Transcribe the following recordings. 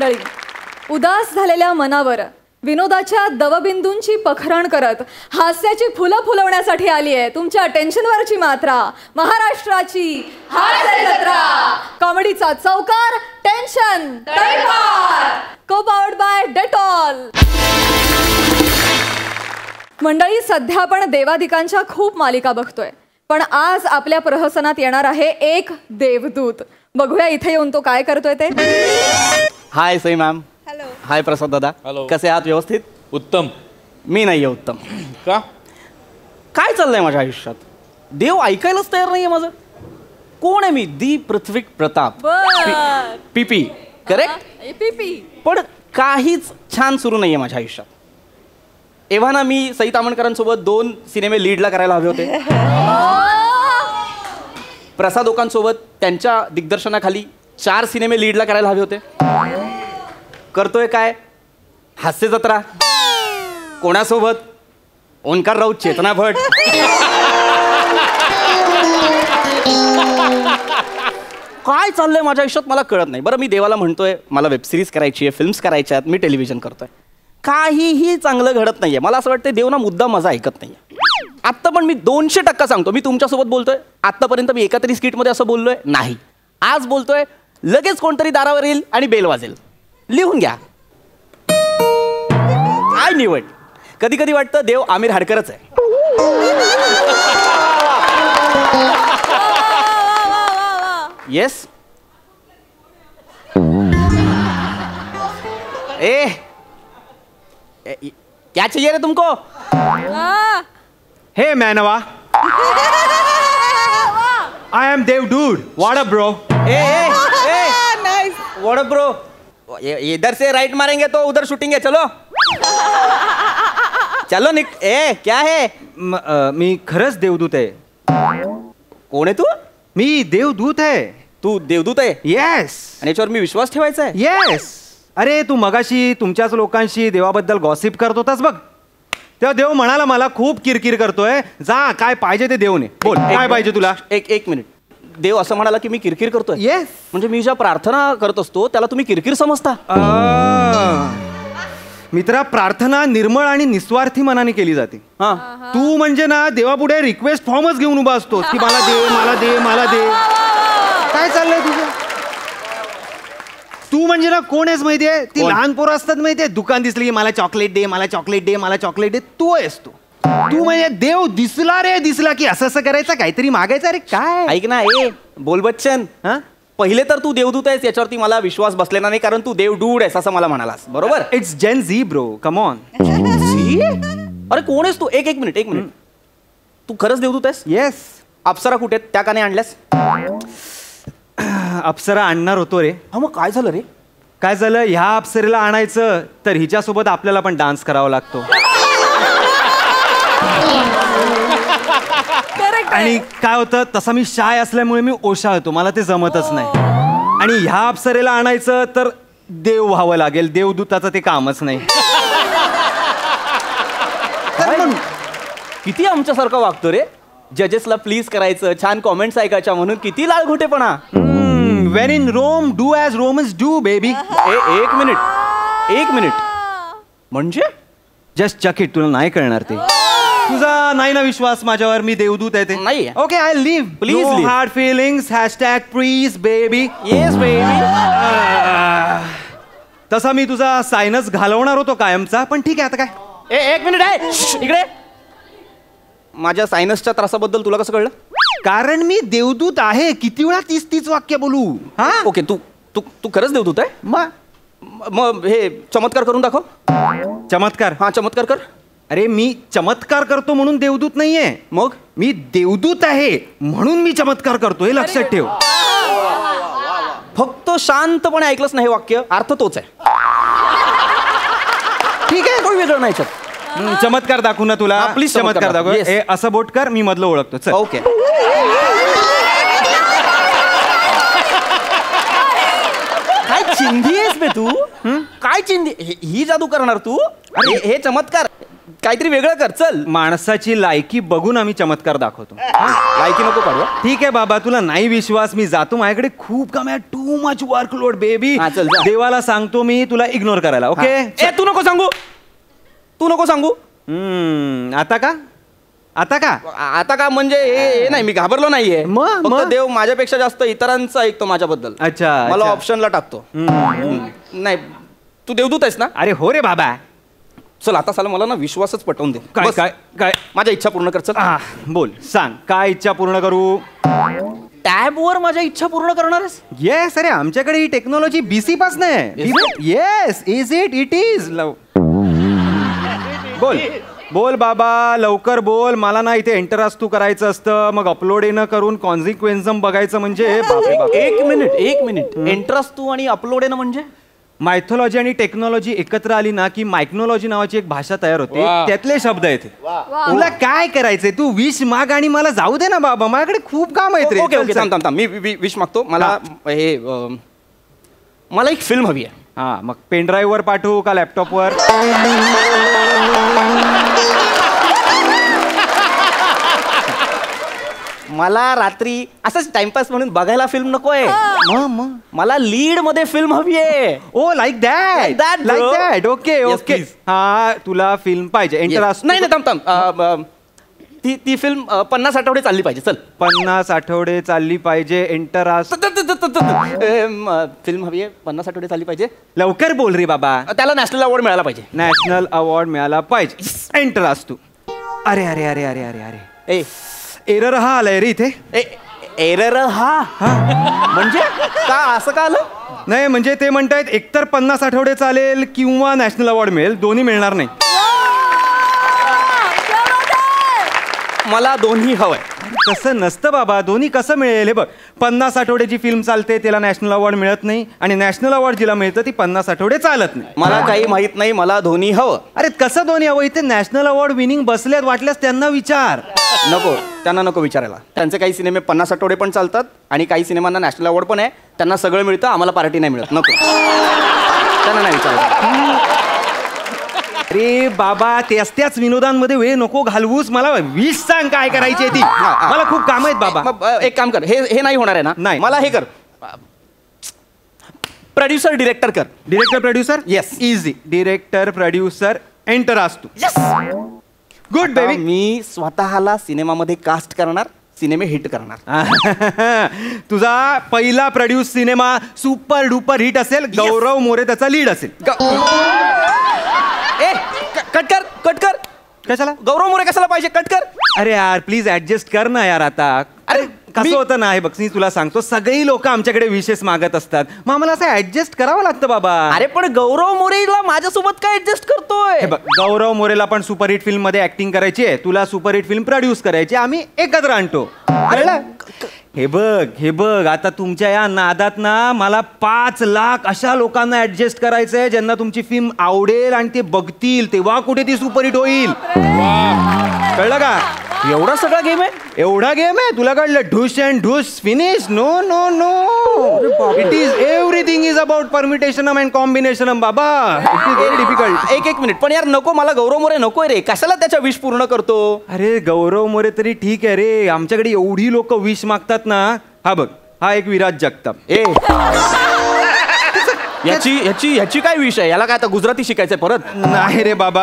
मंडळी, उदास झालेल्या मनावर विनोदाच्या दवबिंदूंची पखरण करत हास्याची फुलं फुलवण्यासाठी आली आहे तुमच्या टेन्शनवरची मात्रा, महाराष्ट्राची हास्य जत्रा, कॉमेडीचा चौकार, टेन्शन तळपार, को-पावर्ड बाय डेटॉल. मंडळी, सध्या आपण देवादिकांच्या खूप मालिका बघतोय, पण आज आपल्या प्रहसनात येणार आहे एक देवदूत. बघूया इथे येऊन तो काय करतोय ते. हाय सई मॅम. हॅलो. हाय प्रसाद दादा. हॅलो. कसे आहात? व्यवस्थित? उत्तम. मी नाही आहे उत्तम. का? काय चाललंय माझ्या आयुष्यात? देव ऐकायलाच तयार नाहीये माझं. कोण आहे मी? दी पृथ्वी प्रताप, पीपी, करेक्ट? पीपी. पण काहीच छान सुरू नाहीये माझ्या आयुष्यात. एव्हा मी सई तामणकरांसोबत 2 सिनेमे लीडला करायला हवे होते. प्रसाद ओकांसोबत त्यांच्या दिग्दर्शनाखाली 4 सिनेमे लीडला करायला हवे होते. करतोय काय? हास्य जत्रा. कोणासोबत? ओंकार राऊत, चेतना भट. काय चाललंय माझ्या आयुष्यात मला कळत नाही. बरं, मी देवाला म्हणतोय मला वेबसिरीज करायची आहे, फिल्म्स करायच्या आहेत, मी टेलिव्हिजन करतोय, काहीही चांगलं घडत नाहीये. मला असं वाटतं देव ना मुद्दा माझा ऐकत नाहीये. आत्ता पण मी 200% सांगतो, मी तुमच्यासोबत बोलतोय. आत्तापर्यंत मी एका तरी स्किटमध्ये असं बोललोय नाही. आज बोलतोय, लगेच कोणतरी दारावर येईल आणि बेल वाजेल. लिहून घ्या. I knew it. कधी कधी वाटतं देव आमिर हाडकरच आहे. येस. ए क्या चाहिए रे तुमको? Hey Manava, I am Dev Dude. What up, bro? Nice. What up bro? इधर से राइट मारेंगे तो उधर शूटिंग है. चलो चलो निक. ए क्या है? मी खरंच देवदूत आहे. कोण आहे तू? मी देवदूत आहे. तू देवदूत आहे? येस आणि याच्यावर मी विश्वास ठेवायचा आहे? येस. अरे तू मगाशी तुमच्याच लोकांशी देवाबद्दल गॉसिप करत होतास बघ, तेव्हा देव म्हणाला मला खूप किरकिर करतोय, जा काय पाहिजे ते देवने बोल. काय पाहिजे तुला? एक मिनिट. देव असं म्हणाला की मी किरकिर करतोय? येस. म्हणजे मी ज्या प्रार्थना करत असतो त्याला तुम्ही किरकिर समजता? मित्रा, प्रार्थना निर्मळ आणि निस्वार्थी मनाने केली जाते. हा. तू म्हणजे ना देवापुढे रिक्वेस्ट फॉर्मच घेऊन उभा असतोस की मला दे, मला दे, मला दे. काय चाललंय तुझं? तू म्हणजे ना कोण आहेस माहितीये? ती लहान पोरं असतात माहितीये, दुकान दिसली की मला चॉकलेट दे, मला चॉकलेट दे, मला चॉकलेट दे. तू आहेस तू. तू म्हणजे देव दिसला रे, दिसला की असं असं करायचं, काहीतरी मागायचं. अरे काय ऐक ना, बोल बच्चन. हा? पहिले तर तू देवदूत आहेस याच्यावरती मला विश्वास बसलेला नाही, कारण तू देव डूड आहेस असं मला म्हणालास, बरोबर? It's Gen Z bro, come on. अरे कोण आहेस तू? एक मिनिट. तू खरंच देवदूत आहेस? येस. अप्सरा कुठे आहेत? त्या का नाही आणल्यास? अप्सरा आणणार होतो रे. हा, मग काय झालं रे? काय झालं, ह्या अप्सरेला आणायचं तर हिच्यासोबत आपल्याला पण डान्स करावा लागतो. आणि काय होतं, तसा मी शाय असल्यामुळे मी ओशाळतो, मला ते जमतच नाही. आणि ह्या अप्सरेला आणायचं तर देव व्हावं लागेल, देवदूताचं ते कामच नाही. किती आमच्यासारखं वागतो रे. जजेसला प्लीज करायचं, छान कॉमेंट्स ऐकायच्या म्हणून किती लाळघोटेपणा. When in Rome do as Romans do baby. एक मिनिट. म्हणजे जस्ट चक इट. तुला नाही कळणार ते. तुझा नाही ना विश्वास माझ्यावर? मी देवदूत आहे ते नाही. Okay, I leave. Please leave. Hard feelings. #Please baby. Yes baby. तसा मी तुझा सायनस घालवणार होतो कायमचा, पण ठीक आहे आता काय. एक मिनिट आहे इकडे. माझ्या सायनसच्या त्रासाबद्दल तुला कसं कळलं? कारण मी देवदूत आहे. किती वेळा 30 वाक्य बोलू? हा, ओके. तू खरंच देवदूत आहे? मग हे चमत्कार करून दाखव. चमत्कार? हा, चमत्कार कर. अरे मी चमत्कार करतो म्हणून देवदूत नाहीये. मग मी देवदूत आहे म्हणून मी चमत्कार करतो, हे लक्षात ठेव. फक्त शांतपणे ऐकलंच नाही हे वाक्य, अर्थ तोच आहे. ठीक आहे, कोण वेगळं नाही याच्यात. चमत्कार दाखवू ना तुला? प्लीज चमत्कार दाखव. Yes. असं बोट कर, मी मधलं ओळखतो. चल. ओके. काय चिंधी आहेस बे तू? काय चिंधी? ही जादू करणार तू? अरे हे चमत्कार काहीतरी वेगळं कर चल. माणसाची लायकी बघून आम्ही चमत्कार दाखवतो. लायकी नको काढू. ठीक आहे बाबा, तुला नाही विश्वास, मी जातो, माझ्याकडे खूप काम आहे. Too much workload baby. हा, चल, जा. देवाला सांगतो मी तुला इग्नोर करायला. ओके. ए तू नको सांगू, तू नको सांगू. आता का? आता का? आता का म्हणजे हे नाही, मी घाबरलो नाहीये. फक्त देव माझ्यापेक्षा जास्त इतरांचं ऐकतो माझ्याबद्दल. अच्छा, मला अच्छा. ऑप्शनला टाकतो. नाही तू देवदूत आहेस ना? अरे हो रे बाबा. चल आता साला मला ना विश्वासच पटवून दे. काय बस. काय काय? माझ्या इच्छा पूर्ण कर चल. बोल, सांग काय इच्छा पूर्ण करू? टॅबवर माझ्या इच्छा पूर्ण करणार आहेस? येस. अरे आमच्याकडे ही टेक्नॉलॉजी बीसी पासून आहे. Yes, is it? It is. बोल बोल बाबा, लवकर बोल. मला ना इथे एंटरास्तू करायचं असतं, मग अपलोड येणं करून कॉन्सिक्वेन्सम बघायचं. म्हणजे बापरे बाप. एक मिनिट एंट्रास्तू आणि अपलोड येणं म्हणजे? मायथॉलॉजी आणि टेक्नॉलॉजी एकत्र आली ना की मायक्नॉलॉजी नावाची एक भाषा तयार होते. त्यातले शब्द आहेत. तुला काय करायचंय? तू विश माग आणि मला जाऊ दे ना बाबा, माझ्याकडे खूप काम आहेत रे. ओके ओके, थांब थांब थांब. मी विश मागतो. मला हे मला एक फिल्म हवी आहे. हा, मग पेनड्राईव्ह वर पाठवू का लॅपटॉपवर? मला रात्री असंच टाइमपास म्हणून बघायला फिल्म नकोय. मला लीड मध्ये फिल्म हवी आहे. Oh like that. Like that. Okay okay. हा, तुला फिल्म पाहिजे इंटरेस्ट? नाही नाही, थांब थांब. ती फिल्म 50 आठवडे चालली पाहिजे. चल 50 आठवडे चालली पाहिजे. इंटरेस्ट फिल्म हवी आहे, 50 आठवडे चालली पाहिजे. लवकर बोल रे बाबा. त्याला नॅशनल अवॉर्ड मिळाला पाहिजे. नॅशनल अवॉर्ड मिळाला पाहिजे. इंटरेस्ट तू. अरे अरे अरे अरे अरे अरे ए एरर हा आलाय रे इथे. एरर हा म्हणजे का? असं का आलं? नाही म्हणजे ते म्हणतायत एकतर 50 आठवडे चालेल किंवा नॅशनल अवॉर्ड मिळेल, दोन्ही मिळणार नाही. मला दोन्ही हवंय. तसं नसतं बाबा, दोन्ही कसं मिळेल? हे बघ, 50 आठवड्याची फिल्म चालते त्याला नॅशनल अवॉर्ड मिळत नाही, आणि नॅशनल अवॉर्ड जिला मिळतं ती 50 आठवडे चालत नाही. मला काही माहित नाही, मला दोन्ही हवं. अरे कसं दोन्ही हवं? इथे नॅशनल अवॉर्ड विनिंग बसल्यात, वाटल्यास त्यांना विचार. नको, त्यांना नको विचारायला. त्यांचे काही सिनेमे 50 आठवडे पण चालतात आणि काही सिनेमांना नॅशनल अवॉर्ड पण आहे. त्यांना सगळं मिळतं, आम्हाला पार्टी नाही मिळत. नको, त्यांना नाही विचारायचं. अरे बाबा, त्याच विनोदांमध्ये वेळ नको घालवूस. मला विश सांग काय करायची ती. मला खूप काम आहेत बाबा. एक काम कर, हे नाही होणार आहे ना? नाही. मला हे कर, प्रोड्युसर डिरेक्टर कर. Director producer? Yes. Easy. Director producer enter असतो. Good baby. मी स्वतःला सिनेमामध्ये कास्ट करणार, सिनेमे हिट करणार. तुझा पहिला produce cinema super duper hit असेल. गौरव मोरे त्याचा लीड असेल. ए कट कर, कट कर. कशाला? गौरव मोरे कशाला पाहिजे? कट कर. अरे यार प्लीज ऍडजस्ट कर ना यार. आता अरे कसं होतं ना, हे बघ मी तुला सांगतो, सगळी लोक आमच्याकडे विशेष मागत असतात, मग आम्हाला असं ऍडजस्ट करावं लागतं बाबा. अरे पण गौरव मोरेला माझ्यासोबत काय ऍडजस्ट करतोय? हे बघ, गौरव मोरेला पण सुपरहिट फिल्म मध्ये ऍक्टिंग करायची आहे, तुला सुपरहिट फिल्म प्रोड्यूस करायची, आम्ही एकत्र आणतो. हे बघ आता तुमच्या या नादात ना मला 5 लाख अशा लोकांना ऍडजस्ट करायचंय ज्यांना तुमची फिल्म आवडेल आणि ते बघतील, तेव्हा कुठे ती सुपरहिट होईल. कळलं का? एवढा सगळा गेम आहे? एवढा गेम आहे? तुला कळलं? ढुस अँड ढुस finish? No no no, it is everything is about permutation and combination बाबा. It is very difficult. एक मिनिट, पण यार नको, मला गौरव मोरे नकोय रे. कशाला त्याच्या विश पूर्ण करतो? अरे गौरव मोरे तरी ठीक आहे रे, आमच्याकडे एवढी लोक विश मागतात ना. हा बघ, हा एक विराज जगताप. याची काय विष आहे? याला काय आता गुजराती शिकायचंय परत? नाही रे बाबा,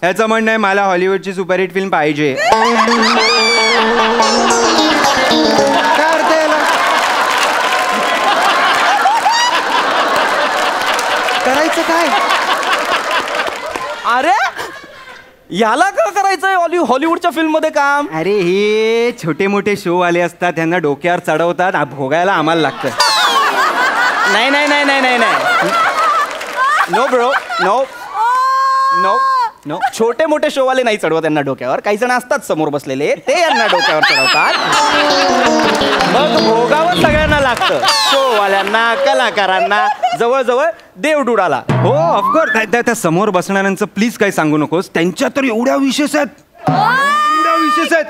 ह्याचं म्हणणं आहे मला हॉलिवूडची सुपरहिट फिल्म पाहिजे. करायचं काय? अरे याला का करायचंय हॉलिवूडच्या फिल्म मध्ये काम? अरे हे छोटे मोठे शो आले असतात, त्यांना डोक्यावर चढवतात, भोगायला आम्हाला लागतं. नाही नाही नाही नाही नाही नाही, no bro, no no no. छोटे मोठे शोवाले नाही चढवत त्यांना डोक्यावर. काही जण असतात समोर बसलेले, ते यांना डोक्यावर चढवतात, मग भोगावर सगळ्यांना लागतं. शोवाल्यांना, कलाकारांना, जवळजवळ देवडुडाला. हो ऑफकोर्स. त्या समोर बसणाऱ्यांचं प्लीज काही सांगू नकोस, त्यांच्या तर एवढ्या विशेष आहेत, एवढ्या विशेष आहेत.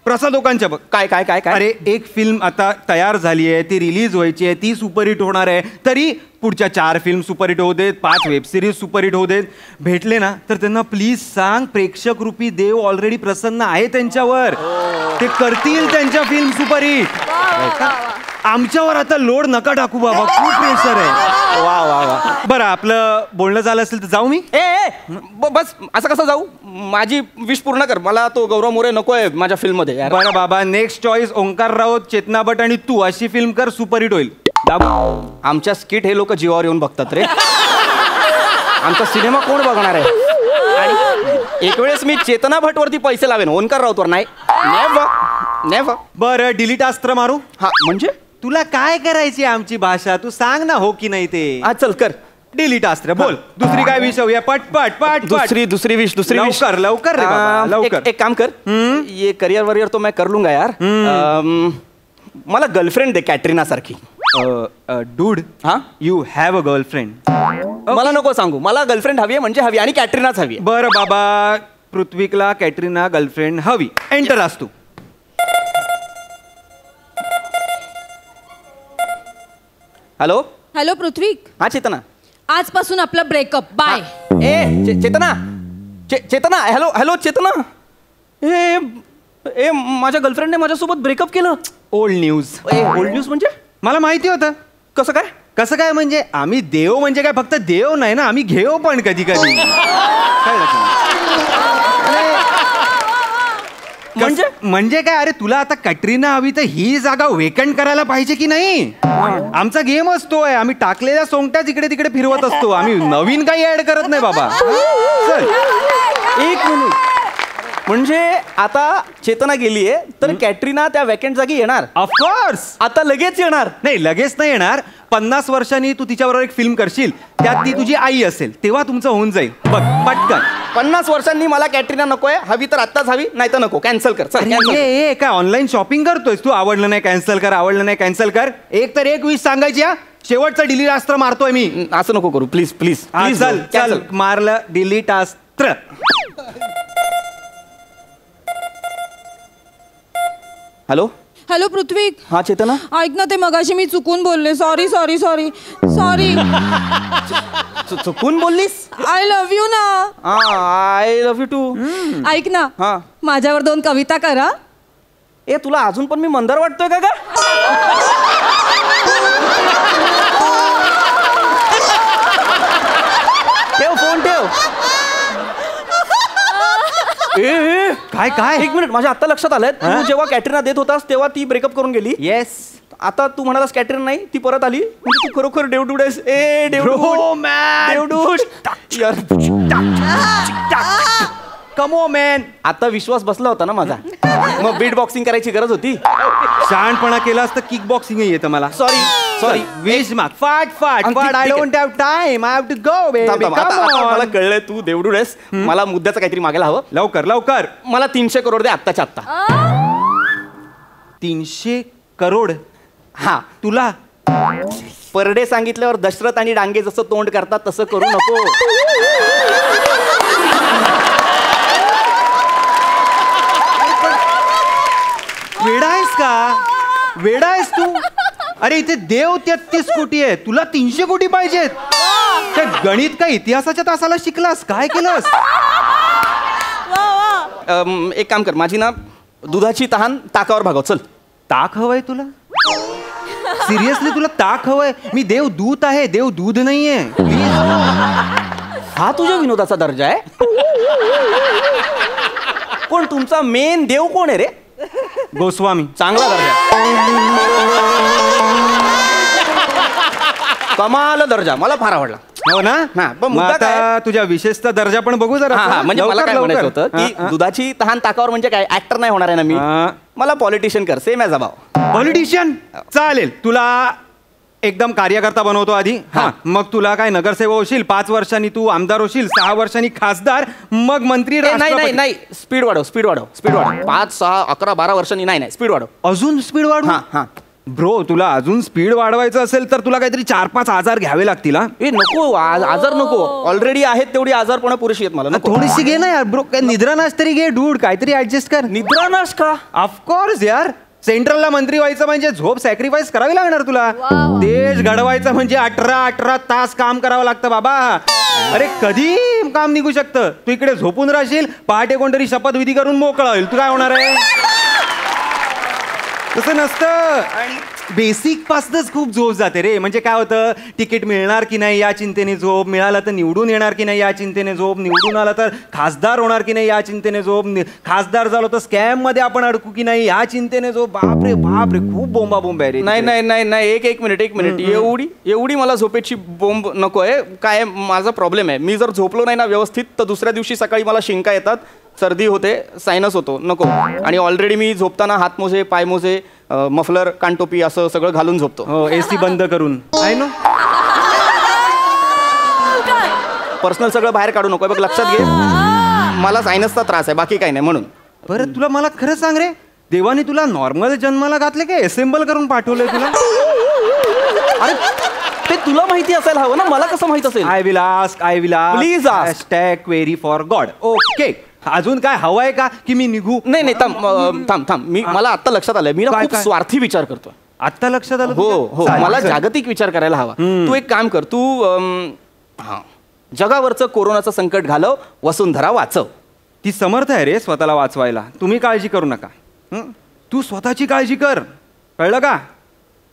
प्रसादोकांच्या बघ. काय अरे एक फिल्म आता तयार झाली आहे, ती रिलीज व्हायची आहे, ती सुपरहिट होणार आहे, तरी पुढच्या 4 फिल्म सुपरहिट होऊ देत, 5 वेब सिरीज सुपरहिट होऊ देत. भेटले ना तर त्यांना प्लीज सांग, प्रेक्षक रूपी देव ऑलरेडी प्रसन्न आहे त्यांच्यावर. ते करतील त्यांच्या फिल्म सुपरहिट. आमच्यावर आता लोड नका टाकू बाबा, खूप प्रेशर आहे. वा वा वा. बरं, आपलं बोलणं झालं असेल तर जाऊ मी. बस असं कसं जाऊ? माझी विश पूर्ण कर. मला तो गौरव मोरे नकोय माझ्या फिल्म मध्ये यार. बरं बाबा, नेक्स्ट चॉईस ओंकार राऊत, चेतना भट आणि तू अशी फिल्म कर, सुपरहिट होईल. आमच्या स्किट हे लोक जीवावर येऊन बघतात रे. आमचा सिनेमा कोण बघणार आहे? आणि एक वेळेस मी चेतना भट वरती पैसे लावेन, ओंकार राऊत वर नाही. नेव्हर. बरं, डिलीट अस्त्र मारू. हा म्हणजे तुला काय करायची आमची भाषा, तू सांग ना, हो की नाही ते. हा चल कर. डिलीट अस्त्र बोल. दुसरी काय विषय होऊया? पटपट पट. दुसरी विश लवकर लवकर रे बाबा, लवकर. एक काम कर, ये करियर वरियर तो मैं कर लूंगा यार. मला गर्लफ्रेंड दे कॅटरीना सारखी. डूड, हा, यू हॅव अ गर्लफ्रेंड. मला नको सांगू, मला गर्लफ्रेंड हवी आहे म्हणजे हवी, आणि कॅटरीनाच हवी आहे. बरं बाबा, पृथ्वीकला कॅटरीना गर्लफ्रेंड हवी. एंटर असतो. हॅलो हॅलो पृथ्वी, हा चेतना. आजपासून आपला ब्रेकअप, बाय. चेतना चेतना, हॅलो हॅलो चेतना. माझ्या गर्लफ्रेंडने माझ्यासोबत ब्रेकअप केलं. Old news. ओल्ड न्यूज म्हणजे? मला माहिती होतं. कसं काय? कसं काय म्हणजे, आम्ही देव म्हणजे काय फक्त देव नाही ना, आम्ही घेऊ पण कधी कधी. म्हणजे काय, अरे तुला आता कॅटरीना हवी तर ही जागा वेकंट करायला पाहिजे की नाही? आमचा गेम असतोय, आम्ही टाकलेल्या सोंगट्याच इकडे तिकडे फिरवत असतो, आम्ही नवीन काही ऍड करत नाही बाबा. चल एक मिनिट, म्हणजे आता चेतना गेलीये तर कॅटरीना त्या वॅकंट जागी येणार? ऑफकोर्स. आता लगेच येणार? नाही, लगेच नाही येणार. 50 वर्षांनी तू तिच्याबरोबर एक फिल्म करशील, त्यात ती तुझी आई असेल, तेव्हा तुमचं होऊन जाईल. बघ पटकन. 50 वर्षांनी मला कॅटरीना नकोय, हवी तर आत्ताच हवी, नाही तर नको. कॅन्सल कर. काय ऑनलाईन शॉपिंग करतोयस तू? आवडलं नाही कॅन्सल कर, आवडलं नाही कॅन्सल कर. एक तर एक विश सांगायची. हा, शेवटचं डिलीट अस्त्र मारतोय मी. असं नको करू प्लीज प्लीज. चल चल, मारलं डिलीट अस्त्र. Hello hello Prithvi. हा चेतना. ऐक ना, ते मगाशी मी चुकून बोलले. Sorry sorry sorry sorry. चुकून बोललीस? आय लव्ह यू ना. I love you too. ऐक ना, हा, माझ्यावर 2 कविता करा. तुला अजून पण मी मंदार वाटतोय का? ठेव फोन, ठेव. काय काय? एक मिनिट, माझ्या आता लक्षात आलंय, तू जेव्हा कॅटरीना देत होतास तेव्हा ती ब्रेकअप करून गेली. येस. आता तू म्हणालास कॅटरीना नाही, ती परत आली, म्हणजे तू खरोखर देवडूड आहेस. देवडूड यार. Come on man. आता विश्वास बसला होता ना माझा, मग बीट बॉक्सिंग करायची गरज होती. शहाणपणा केलास तर किक बॉक्सिंग येतं मला. सॉरी. विश माग. फाट फाट फाट. I don't have time, I have to go baby. मला कळलंय तू देवडूड आहेस. मला मुद्द्याचं काहीतरी मागायला हवं. लवकर लवकर. मला 300 करोड दे आत्ताच्या आत्ता. 300 करोड? हा. तुला पर डे सांगितल्यावर दशरथ आणि डांगे जसं तोंड करतात तसं करू नको. वेडा आहेस का? वेडा आहेस तू? अरे इथे देव 33 कोटी आहे, तुला 300 कोटी पाहिजेत? त्या गणित का इतिहासाच्या तासाला शिकलास? काय केलंस? एक काम कर, माझी ना दुधाची तहान ताकावर भागव. चल. ताक हवंय तुला? सिरियसली तुला ताक हवंय? मी देव दूत आहे, देव दूध नाहीये. हा तुझ्या विनोदाचा दर्जा आहे? पण तुमचा मेन देव कोण आहे रे? गोस्वामी. चांगला दर्जा, कमाल दर्जा, मला फार आवडला. हो ना? पण मग आता तुझ्या विशेषचा दर्जा पण बघू जरा. म्हणजे मला काय म्हणायचं होतं की दुधाची तहान ताकावर म्हणजे काय, ऍक्टर नाही होणार आहे ना मी. मला पॉलिटिशियन कर, सेम ॲज अ भाव. पॉलिटिशियन चालेल. तुला एकदम कार्यकर्ता बनवतो आधी. हा, मग तुला काय नगरसेवक होशील, 5 वर्षांनी तू आमदार होशील, 6 वर्षांनी खासदार, मग मंत्री. नाही, स्पीड वाढव. 5, 6, 11, 12 वर्षांनी नाही, स्पीड वाढव. अजून स्पीड वाढव? हा ब्रो, तुला अजून स्पीड वाढवायचं असेल तर तुला काहीतरी 4-5 आजार घ्यावे लागतील. नको आजार नको, ऑलरेडी आहेत तेवढी आजारपणं पुरेशी आहेत मला. थोडीशी घे ना यार ब्रो. काय निद्रानाश तरी घे डूड, काहीतरी ऍडजस्ट कर. निद्रानाश का? ऑफकोर्स यार. सेंट्रलला मंत्री व्हायचं म्हणजे झोप सॅक्रिफाईस करावी लागणार तुला. देश घडवायचं म्हणजे 18 तास काम करावं लागतं बाबा. अरे कधी काम निघू शकतं. तू इकडे झोपून राहशील, पहाटे कोणतरी शपथविधी करून मोकळा होईल. तू काय होणार आहे? तसं नसतं. बेसिक पासूनच खूप झोप जाते रे. म्हणजे काय होतं, तिकीट मिळणार की नाही या चिंतेने झोप, मिळालं तर निवडून येणार की नाही या चिंतेने झोप, निवडून आला तर खासदार होणार की नाही या चिंतेने झोप, खासदार झालो तर स्कॅम मध्ये आपण अडकू की नाही या चिंतेने झोप. बापरे बापरे, खूप बोंबाबोंब आहे रे. नाही नाही नाही नाही, एक मिनिट एवढी मला झोपेची बोंब नको आहे. काय माझा प्रॉब्लेम आहे, मी जर झोपलो नाही ना व्यवस्थित तर दुसऱ्या दिवशी सकाळी मला शिंका येतात, सर्दी होते, सायनस होतो. नको. आणि ऑलरेडी मी झोपताना हातमोजे, पायमोजे, मफलर, कानटोपी असं सगळं घालून झोपतो. हो, एसी बंद करून. आहे ना, पर्सनल सगळं बाहेर काढू नको. बघ लक्षात घे, मला सायनसचा त्रास आहे, बाकी काही नाही म्हणून. बरं तुला मला खरं सांग रे, देवाने तुला नॉर्मल जन्माला घातले की असेंबल करून पाठवलंय तुला? अरे ते तुला माहिती असायला हवं ना, मला कसं माहित असेल? I will ask please # query for God. Okay, अजून काय हवंय का की मी निघू? नाही थांब मी मला आता लक्षात आलंय, मी ना खूप स्वार्थी विचार करतो. आत्ता लक्षात आलं? हो, मला जागतिक विचार करायला हवा. तू एक काम कर, तू जगावरचं कोरोनाचं संकट घालव, वसुंधरा वाचव. ती समर्थ आहे रे स्वतःला वाचवायला. तुम्ही काळजी करू नका. तू स्वतःची काळजी कर, कळलं का?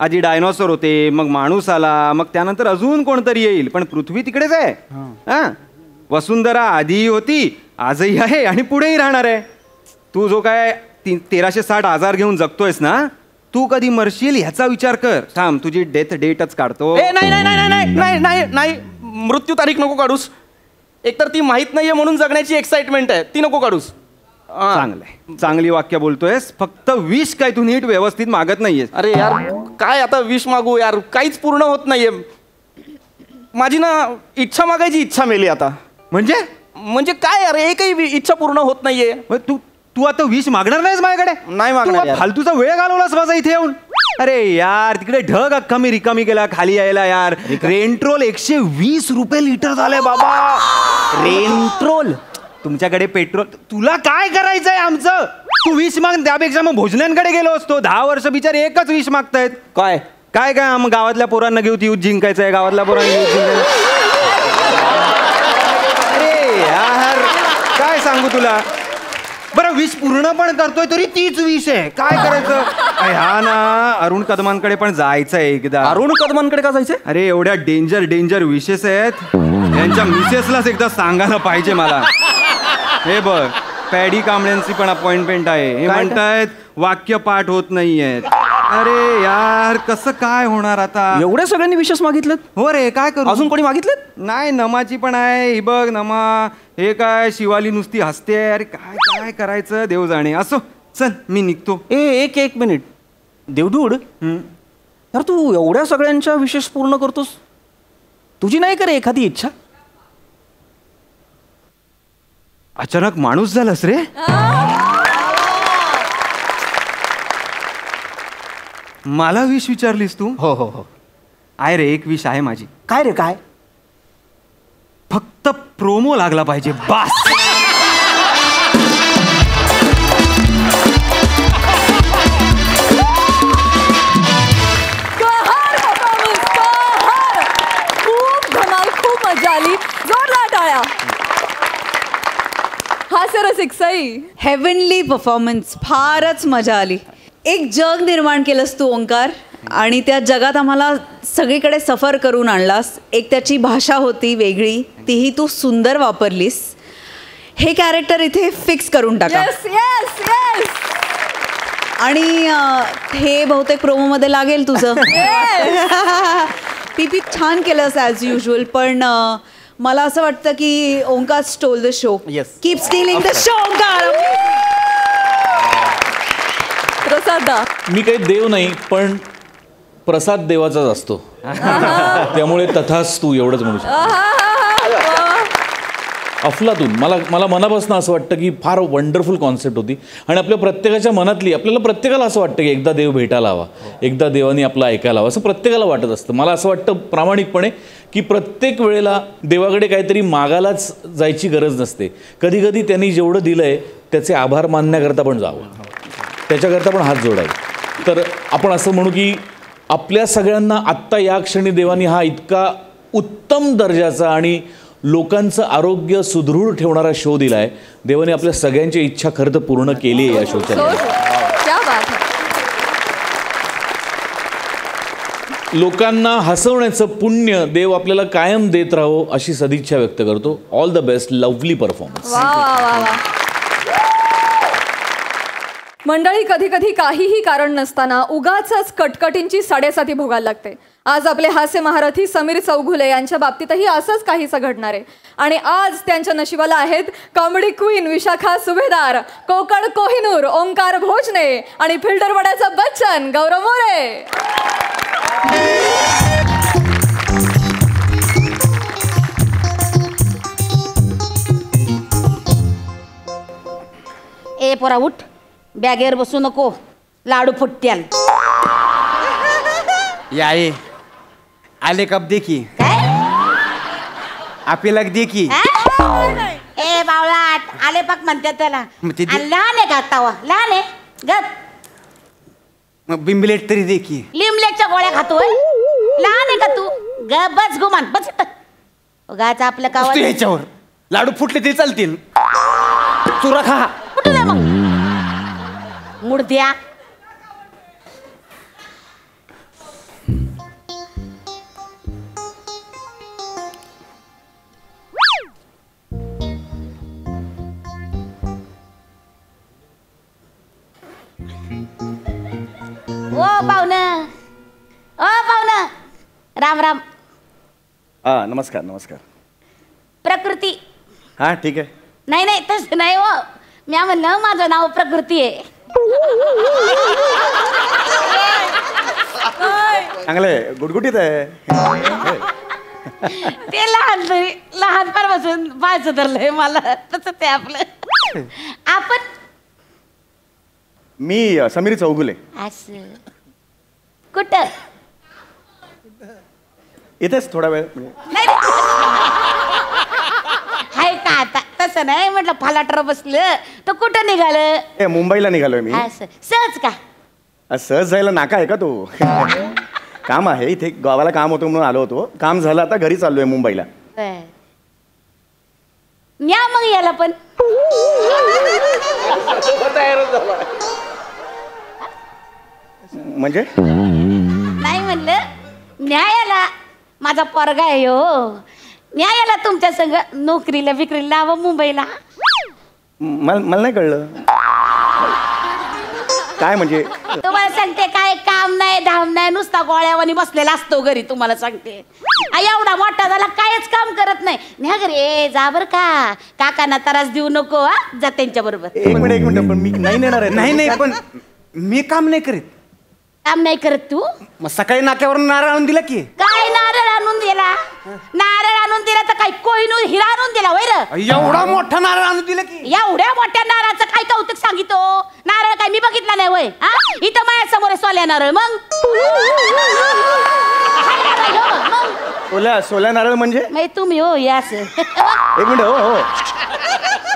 आधी डायनॉसॉर होते, मग माणूस आला, मग त्यानंतर अजून कोणतरी येईल, पण पृथ्वी तिकडेच आहे. हा, वसुंधरा आधीही होती, आजही आहे आणि पुढेही राहणार आहे. तू जो काय 1360 आजार घेऊन जगतोयस ना, तू कधी मरशील ह्याचा विचार कर. थांब, तुझी डेथ डेटच काढतो. नाही, मृत्यू तारीख नको काढूस. एकतर ती माहित नाहीये म्हणून जगण्याची एक्साइटमेंट आहे, ती नको काढूस. चांगलंय, चांगली वाक्य बोलतोयस. फक्त विश काय तू नीट व्यवस्थित मागत नाहीयेस. अरे यार, काय आता विश मागू यार, काहीच पूर्ण होत नाहीये. माझी ना इच्छा मागायची इच्छा मेली आता. म्हणजे काय यार, एकही इच्छा पूर्ण होत नाहीये. तू आता विश मागणार नाहीस माझ्याकडे? नाही मागणार. फालतूचा वेळ घालवलास माझा इथे येऊन. अरे यार, तिकडे ढग अख्खा मी रिकामी गेला खाली यायला. यार, रेंट्रोल 120 रुपये लिटर झालंय बाबा. रेंट्रोल? तुमच्याकडे पेट्रोल. तुला काय करायचंय आमचं? तू विश माग, त्यापेक्षा मग भोजनांकडे गेलो असतो. 10 वर्ष बिचारे एकच विश मागतायत. काय काय काय मग गावातल्या पोरांना घेऊ, ती जिंकायचंय गावातल्या पोरांना घेऊ. अरे यार, काय सांगू तुला. बरं, विश पूर्ण पण करतोय तरी तीच विश आहे. काय करायचं? ह्या ना अरुण कदमांकडे पण जायचंय एकदा. अरुण कदमांकडे का जायचंय? अरे एवढ्या डेंजर विशेष आहेत, यांच्या मिसेसलाच एकदा सांगायला पाहिजे मला. हे बघ, पॅडी कांबळ्यांची पण अपॉइंटमेंट आहे. हे म्हणतायत वाक्य पाठ होत नाहीयेत. अरे यार, कसं काय होणार आता? एवढ्या सगळ्यांनी विशेष मागितलेत? हो रे, काय करू? अजून कोणी मागितलेत? नाही, नमाची पण आहे. ही बघ नमा, हे काय शिवाली नुसती हसते. अरे काय काय करायचं देव जाणे. असो, चल मी निघतो. एक मिनिट देवडूड, यार तू एवढ्या सगळ्यांच्या विशेष पूर्ण करतोस, तुझी नाही का रे एखादी इच्छा? अचानक माणूस झालास रे. मला विश विचारलीस तू? हो. आहे रे, एक विश आहे माझी. काय रे? काय? फक्त प्रोमो लागला पाहिजे, बास. खूप धमाल, खूप मजा आली. जोरदार टाळ्या. हा सर सिक्साई, हेवनली परफॉर्मन्स, फारच मजा आली. एक जग निर्माण केलंस तू ओंकार, आणि त्या जगात आम्हाला सगळीकडे सफर करून आणलास. एक त्याची भाषा होती वेगळी, तीही तू सुंदर वापरलीस. हे कॅरेक्टर इथे फिक्स करून टाका. येस. आणि हे बहुतेक प्रोमोमध्ये लागेल तुझं. पीपी छान केलंस ॲज युजल, पण मला असं वाटतं की Omkar stole the show. Keep stealing the show Omkar. प्रसादा, मी काही देव नाही, पण प्रसाद देवाचाच असतो. त्यामुळे तथाच तू एवढंच म्हणू शकतो. अफलातून मला मनापासून असं वाटतं की फार वंडरफुल कॉन्सेप्ट होती, आणि आपल्या प्रत्येकाच्या मनातली, आपल्याला प्रत्येकाला असं वाटतं की एकदा देव भेटायला हवा, एकदा देवाने आपलं ऐकायला हवं, असं प्रत्येकाला वाटत असतं. मला असं वाटतं प्रामाणिकपणे की प्रत्येक वेळेला देवाकडे काहीतरी मागायलाच जायची गरज नसते. कधी कधी त्यांनी जेवढं दिलं आहे त्याचे आभार मानण्याकरता पण जावं, त्याच्याकरता पण हात जोडावे. तर आपण असं म्हणू की आपल्या सगळ्यांना आत्ता या क्षणी देवानी हा इतका उत्तम दर्जाचा आणि लोकांचं आरोग्य सुदृढ ठेवणारा शो दिलाय. देवाने आपल्या सगळ्यांची इच्छा खरं तर पूर्ण केली आहे या शोच्या. क्या बात है. लोकांना हसवण्याचं पुण्य देव आपल्याला कायम देत राहो अशी सदिच्छा व्यक्त करतो. All the best. Lovely performance. वा वा वा वा. मंडळी, कधी कधी काहीही कारण नसताना उगाचच कटकटींची साडेसाती भोगायला लागते. आज आपले हास्य महारथी समीर चौघुले यांच्या बाबतीतही असंच काहीसं घडणार आहे. आणि आज त्यांच्या नशिबाला आहेत कॉमेडी क्वीन विशाखा सुभेदार, कोकण कोहिनूर ओंकार भोजने आणि फिल्टरवाड्याचा बच्चन गौरव मोरे. ए पोरा उठ, बॅगेवर बसू नको, लाडू फुटत्याल. याये आले कप देखी काय आपल्याला देखी. ए बावळाट, आले पाक म्हणतात त्याला. मग ते आणि लहान आहे का तवा? लहान आहे गप. मग बिंबलेट तरी देखी. लिमलेटच्या गोळ्या खातोय. लहान आहे का तू? गप बस गुमान बस. उगाच आपलं तू कावा ह्याच्यावर लाडू फुटले तरी चालतील. चुरा खा. कुठून आहे मग मुडद्या. ओ पाहुणं, ओ पाहुणं, राम राम. हां नमस्कार नमस्कार. प्रकृती. हां ठीक आहे. नाही नाही तसं नाही हो. मी म्हणलं माझं नाव प्रकृती आहे. चांगलं आहे, गुटगुटीत आहे. ते लहानपणापासून पाहायचं धरलंय मला. तसं ते आपलं. आपण मी समीर चौगुले. असं कुठं? इथेच थोडा वेळ म्हणजे. नाही हाय का आता? तसं नाही म्हटलं, फलाटर बसलं तर कुठं निघालं? ए मुंबईला निघालोय मी. असं सहज का? सहज जायला नाका आहे का तो? काम आहे इथे, गावाला काम होतं म्हणून आलो होतो. काम झालं, आता घरी चाललोय मुंबईला. न्या मग याला पण. म्हणजे नाही म्हणलं न्यायाला. माझा पोरगा आहे हो. न्यायाला तुमच्या संग नोकरीला विक्रीला लावा मुंबईला. मला नाही कळलं काय म्हणजे. तुम्हाला सांगते, काय काम नाही धाम नाही, नुसता गोळ्यावानी बसलेला असतो घरी. तुम्हाला सांगते, एवढा मोठा झाला कायच काम करत नाही. न्या घरी जा बर का. काकांना त्रास देऊ नको. जा त्यांच्या बरोबर. एक मिनिट पण मी नाही नेणार आहे. नाही नाही पण मी काम नाही करीत. काम नाही करत तू? मग सकाळी नाक्यावरून नारळ आणून दिला की. काय नारळ आणून दिला? नारळ आणून दिला तर काय कोहिनूर हिरा आणून दिला वैर? एवढा मोठा नारळ आणून दिला की. एवढ्या मोठ्या नारळाचं काय कौतुक सांगितो? नारळ काय मी बघितला नाही वय? इथं माझ्या समोर सोल्या नारळ. मग सोल्या नारळ म्हणजे तुम्ही हो यास. एक मिनिट. हो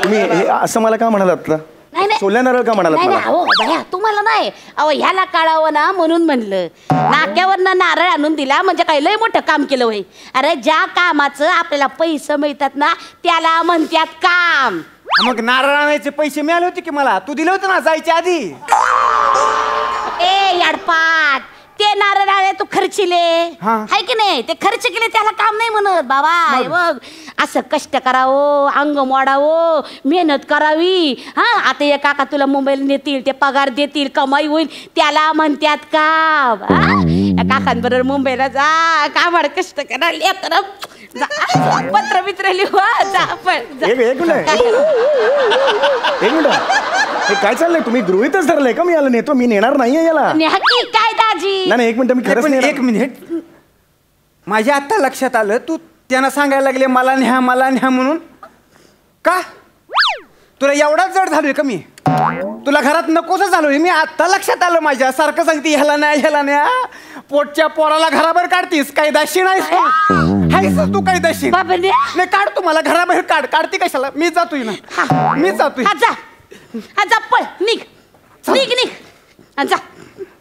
तुम्ही असं मला का म्हणालात? नाही, नाही. सोल्या नारळ का म्हणालात नाही मला? नाही, हो बया तुम्हाला नाही. अहो ह्याला काढावं ना म्हणून म्हणलं. नाक्यावरनं नारळ आणून दिला म्हणजे काय लय मोठं काम केलं होय. अरे ज्या कामाचं आपल्याला पैसे मिळतात ना त्याला म्हणतात काम. मग नारळ आणायचे पैसे मिळाले होते की मला. तू दिले होते ना जायच्या आधी. ए याडपाट, ते नारळ आले तू खर्चिले हाय की नाही? ते खर्च केले त्याला काम नाही म्हणत बाबा. बघ असं कष्ट करावं, अंग मोडावं, मेहनत करावी. आता हे काका तुला मुंबईला नेतील, ते पगार देतील, कमाई होईल, त्याला म्हणतात काम. काकांबरोबर मुंबईला जा, कामाड कष्ट करा, लेकर पत्र बित्र लिहा. जा पण एक मिनिट. हे काय चाललंय? तुम्ही गृहीतच धरलंय का मी याला नेतो? मी नेणार नाहीये याला. काय दाजी? नाही एक मिनिट, मी खरंच पण नेणार. एक मिनिट. माझ्या आता लक्षात आलं तू त्यांना सांगायला लागले मला न्या म्हणून. का तुला एवढाच जड झालोय का मी? तुला घरात नकोच झालोय मी. आता लक्षात आलं माझ्या. सारखं सांगते ह्याला न्या. पोटच्या पोराला घराबाहेर काढतीस. काही दाशी नाहीस तू. काही दाशी नाही. काढ तू मला घराबाहेर काढ. काढते कशाला? मी जातोय ना. मी जातोय. जा पळ. निघ. जा.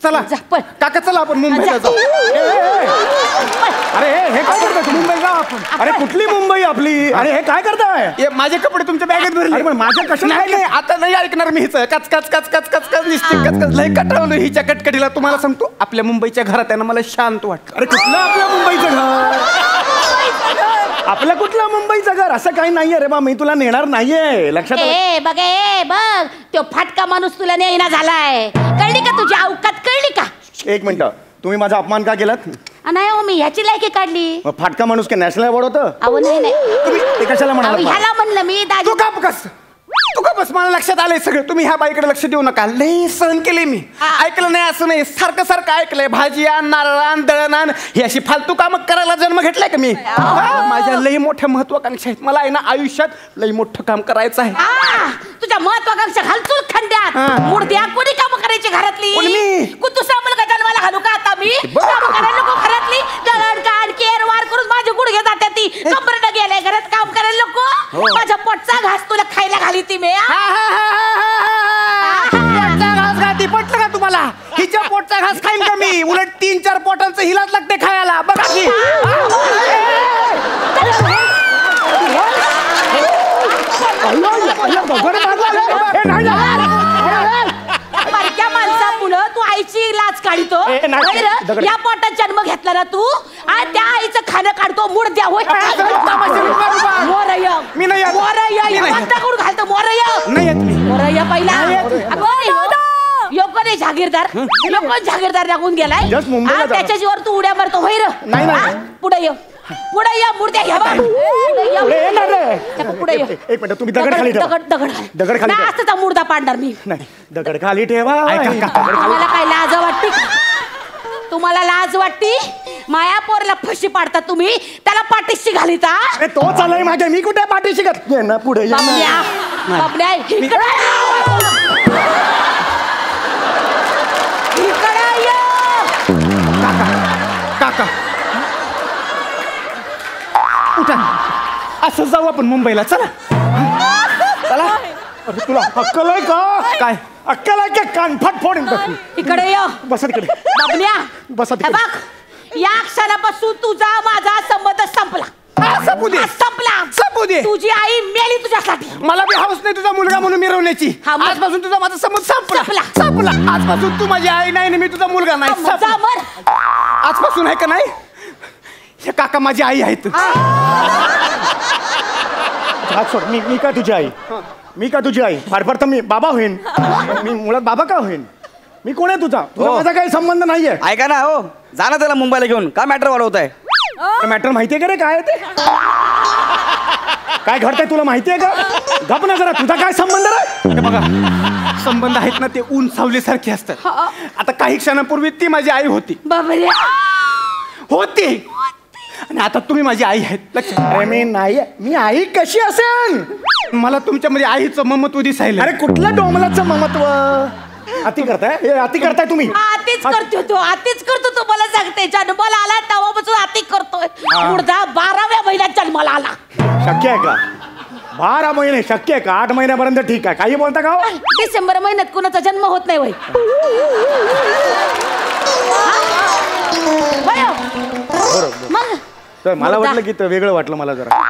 चला जा, पण. काका चला आपण मुंबईला जाऊ. अरे हे काय करताय तुम्ही? मुंबई जाऊ आपण. अरे कुठली मुंबई आपली? अरे हे काय करताय? हे माझे कपडे तुमच्या बॅगेत भरले. अरे पण माझ्या कशाला नाही नाही, आता नाही ऐकणार मी हिचं. कच कच कच कच कच कच निश्चित कच कच. लय कटावलं हिच्या कटकटीला. तुम्हाला सांगतो आपल्या मुंबईच्या घरात आहे ना मला शांत वाटतं. अरे कुठलं आपल्या मुंबईचं घर? आपलं कुठलं मुंबईचं घर? असं काही नाहीये रे बा, मी तुला नेणार नाहीये, लक्षात आलं? ए बघ ए बघ तो फाटका माणूस तुला नेईना झालाय. कळली का तुझी अवकात? कळली का? एक मिनिट, तुम्ही माझा अपमान का केलात? नाही हो, मी ह्याची लायकी काढली. मग फाटका माणूस काय नॅशनल अवॉर्ड होतं? अहो नाही नाही, तुम्ही ते कशाला अहो म्हणाला? ह्याला म्हणलं मी दाजी. तू का बस तू का बस, मला लक्षात आलंय सगळं. तुम्ही ह्या बाईकडे लक्ष देऊ नका. लय सहन केले मी. ऐकलं नाही असं नाही, सारखं सारखं ऐकलंय. भाजी आण, नारळ आण, दळण आण, ही अशी फालतू कामं करायला जन्म घेतलाय का मी? माझ्या लय मोठ्या महत्वाकांक्षा आहेत. मला आहे ना आयुष्यात लय मोठं काम करायचं आहे. तुझ्या महत्वाकांक्षा घालचूल खंड्यात. मूर्त्या कोणी काम करायची घरातली? कोणी मी? कुतुसा मुलगा जन्माला घालू का आता मी? काम करायला नको घरातली. दळण काढ, केर वार करून माझे गुडघे जाते ती. कंबरनं गेले घरात काम करायला नको. माझ्या पोटचा घास तुला खायला घाली ती मी. पोटचा घास खाती पटलं का तुम्हाला? हिच्या पोटचा घास खाईन का मी? उलट 3-4 पोटांचं हिलाच लागते खायला. बघा की बारक्या माणसामुळं तू आईची लाच काढतो. या पोटात जन्म घेतला ना तू, आणि त्या आईचं खाणं काढतो. मूड द्या होय. मोरया मी नाही येत. मोरया मी नाही. करून घालतो. मोरया नाही येत मी. मोरया पहिला योकोने जागीरदार योकोन जागीरदार लागून गेलाय. Just मुंबईला आणि जा. त्याच्या जीवर तू उड्या मारतो होय र. नाही, नाही. पुढे ये, पुढे ये. मूर्त्या घ्या बा. पुढे ये. एक मिनिट, तुम्ही दगड खाली ठेवा. दगड खाली ठेवा. असता मुर्दा पाडणार मी. नाही, दगड खाली ठेवा. तुम्हाला काय लाज वाटते? तुम्हाला लाज वाटती? माया पोरला फशी पाडता तुम्ही, त्याला पाठीशी घालिता. अरे तो चाललाय मागे, मी कुठे पाठीशी घात ना पुढे ये ना. बाबड्या, बाबड्या, इकडे ये. काका उठा, असं जाऊ आपण मुंबईला. चला चला. अरे तुला अक्कल आहे का? काय अक्कल आहे का? कानफाट फोडीन बघ. इकडे ये. बसा तिकडे. बाबड्या, बसा हे तिकडे. बघ, या क्षणापासून तुझा माझा संबंध संपला. संपू दे. संपला. संपू दे. तुझी आई मेली तुझ्यासाठी. मला बी हौस नाही तुझा मुलगा म्हणून मिरवण्याची. हा, मग. आजपासून तुझा माझा संबंध संपला. संपला. संपला. आजपासून तू माझी आई नाही आणि मी तुझा मुलगा नाही. जा संपला. मर. आजपासून आहे का नाही, हे काका माझी आई आहेत. हात सोड. मी का तुझी आई? मी का तुझी आई? फार तर मी बाबा होईन. मी मुळात बाबा का होईन? मी कोण आहे तुझा? तुझा माझा काही संबंध नाहीये. ऐका ना हो, जा ना त्याला मुंबईला घेऊन. का मॅटर वाढवताय? मॅटर माहितीये का रे काय आहे ते? काय घडतंय तुला माहितीये का? गप ना जरा, तुझा काय संबंध रे? हे बघा, संबंध आहेत ना ते ऊन सावलीसारखे असतात. आता काही क्षणापूर्वी ती माझी आई होती. बाबड्या, होती आणि आता तुम्ही माझी आई आहेत. लक्षात. अरे मी नाही, मी आई कशी असेल? मला तुमच्यामध्ये आईचं ममत्व दिसायला. अरे कुठलं डोमलाचं ममत्व? अति करताय? हे अति करताय तुम्ही? आतीच करतो तो, आतीच करतो तो. मला सांगते, जन्माला आला तेव्हापासून आती करतोय. मुर्दा 12व्या महिन्यात जन्माला आला. शक्य आहे का? 12 महिने शक्य आहे का? 8 महिन्यापर्यंत ठीक आहे. काही बोलता का? डिसेंबर महिन्यात कुणाचा जन्म होत नाही वय. मग तर मला वाटलं की वेगळं वाटलं मला जरा.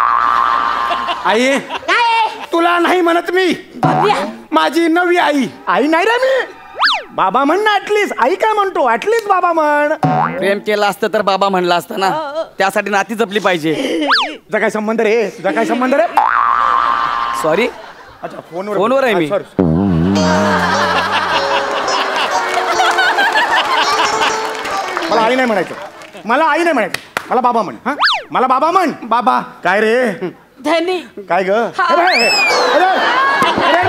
आई काय तुला नाही म्हणत मी, बाबड्या, माझी नवी आई. आई नाही रे मी. बाबा म्हण ना ऍटलीस्ट. आई काय म्हणतो? ऍटलीस्ट बाबा म्हण. प्रेम केलं असतं तर बाबा म्हणला असतं ना. त्यासाठी नाती जपली पाहिजे. तुझा काय संबंध रे? तुझा काय संबंध रे? सॉरी, अच्छा, फोनवर फोनवर आहे मी. sorry. मला आई नाही म्हणायचं. मला आई नाही म्हणायचं. मला बाबा म्हण. हा, मला बाबा म्हण. बाबा काय रे? धनी. काय ग? अरे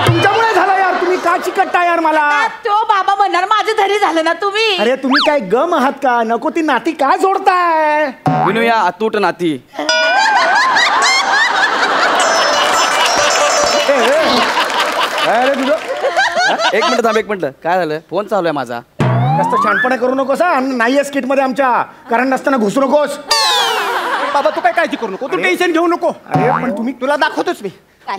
तुमच्यामुळे झालं यार. तुम्ही का चिकटता यार मला? तो बाबा म्हणणार माझे धनी झालं ना तुम्ही. अरे तुम्ही काय गम आहात का? नको ती नाती काय जोडताय? विनूया अतूट नाती. काय रे तुझं? एक मिनिट थांब, एक मिनिट. काय झालं? फोन चालू आहे माझा. जास्त शहाणपणा करू नकोस. नाहीये स्किट मध्ये आमच्या. कारण नसताना घुसू नकोस. बाबा तू काय काळजी करू नको, तू टेन्शन घेऊ नको. अरे पण तुम्ही तुला दाखवतोच मी.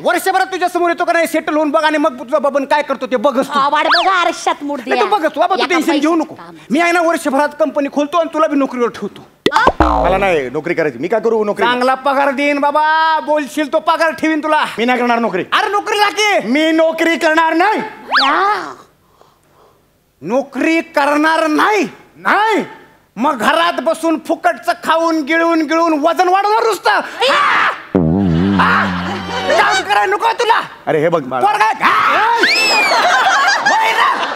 वर्षभरात तुझ्या समोर येतो का नाही सेटल होऊन बघ आणि मग तुझा बाबन काय करतो ते बघस तू. वाट बघा आरशात मूड नाही, तू बघस बाबा, तू टेन्शन घेऊ नको. मी आहे ना वर्षभरात कंपनी खोलतो आणि तुला बी नोकरीवर ठेवतो. मला नाही नोकरी करायची. मी काय करू नोकरी? चांगला पगार देईन बाबा, बोलशील तो पगार ठेवीन तुला. मी नाही करणार नोकरी. अरे नोकरी लागते. मी नोकरी करणार नाही. नोकरी करणार नाही. नाही मग घरात बसून फुकटचं खाऊन गिळून वजन वाढवणार नुसतं. काम करायला नको तुला. अरे हे बघ बाळा.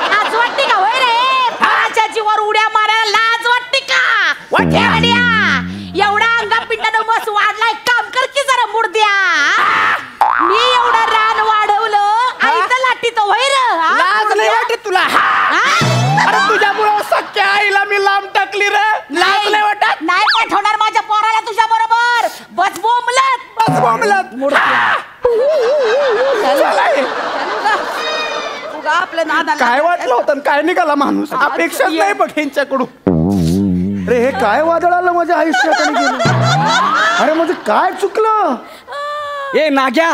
लाज वाटते का वय रे? फाच्या जीवावर उड्या मारायला लाज वाटते का? एवढा अंगा पिंडानं मस्त वाढलाय, काम कर की जरा मुर्द्या. मी एवढं रान वाढवलं आईचं लाटीत वैर. लाज नाही वाटत तुला? अरे तुझ्यामुळं सख्या आईला मी लांब टाकली रे. लाज नाही वाटत? नाही पाठवणार माझ्या पोराला तुझ्या बरोबर. बस बोंबलत. बस बोंबलत. आपलं नाद काय वाटलं होतं काय निघाला माणूस? अपेक्षा नाही बघ यांच्याकडून. अरे हे काय वादळ आलं माझ्या आयुष्यात आणि गेलं? अरे म्हणजे काय चुकलं? ए नाग्या,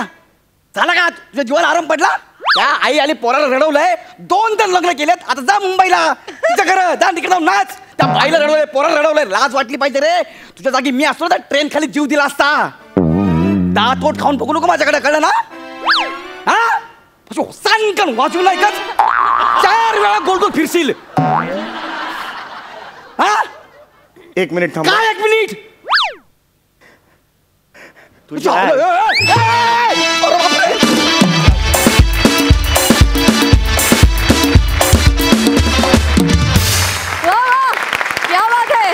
झाला का तुझ्या जीवाला आराम पडला? त्या आई आणि पोराला रडवलंय, 2 तर लग्न केलेत. आता जा मुंबईला, तिच्या घर जा, तिकडे जाऊन नाच. त्या बाईला रडवलंय, पोराला रडवलंय. लाज वाटली पाहिजे रे. तुझ्या जागी मी असतो तर ट्रेन खाली जीव दिला असता. दातोट खाऊन बघू नको माझ्याकडे, कळलं ना? हा सांगण वाचू नाही का? 4 वेळा गोल गोल फिरशील. हा 1 मिनिट थांब. काय 1 मिनिट? तुझ्या क्या बात आहे.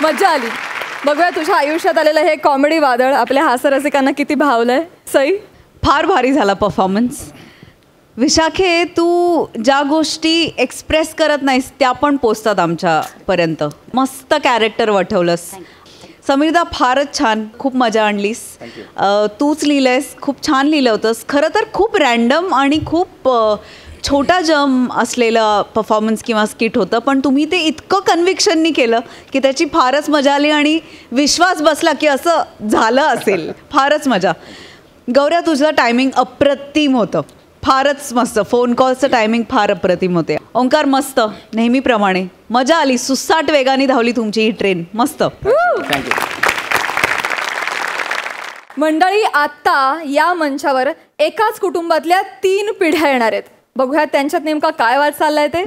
मज्जा आली. बघूया तुझ्या आयुष्यात आलेलं हे कॉमेडी वादळ आपल्या हास्यरसिकांना किती भावलंय. सई, फार भारी झाला परफॉर्मन्स. विशाखे, तू ज्या गोष्टी एक्सप्रेस करत नाहीस त्या पण पोचतात आमच्यापर्यंत. मस्त कॅरेक्टर वठवलंस. समीरदा, फारच छान, खूप मजा आणलीस. तूच लिहिलंयस, खूप छान लिहिलं होतंस. खरं तर खूप रँडम आणि खूप छोटा जम असलेलं परफॉर्मन्स किंवा स्किट होतं, पण तुम्ही ते इतकं कन्व्हिक्शननी केलं की त्याची फारच मजा आली आणि विश्वास बसला की असं झालं असेल. फारच मजा. गौऱ्या, तुझं टायमिंग अप्रतिम होतं. फारच मस्त. फोन कॉलचं टायमिंग फार अप्रतिम होते. ओंकार, मस्त नेहमीप्रमाणे. मजा आली. सुसाट वेगाने धावली तुमची ही ट्रेन. मस्त. मंडळी, आत्ता या मंचावर एकाच कुटुंबातल्या 3 पिढ्या येणार आहेत. बघूया त्यांच्यात नेमका काय वाद चाललाय ते.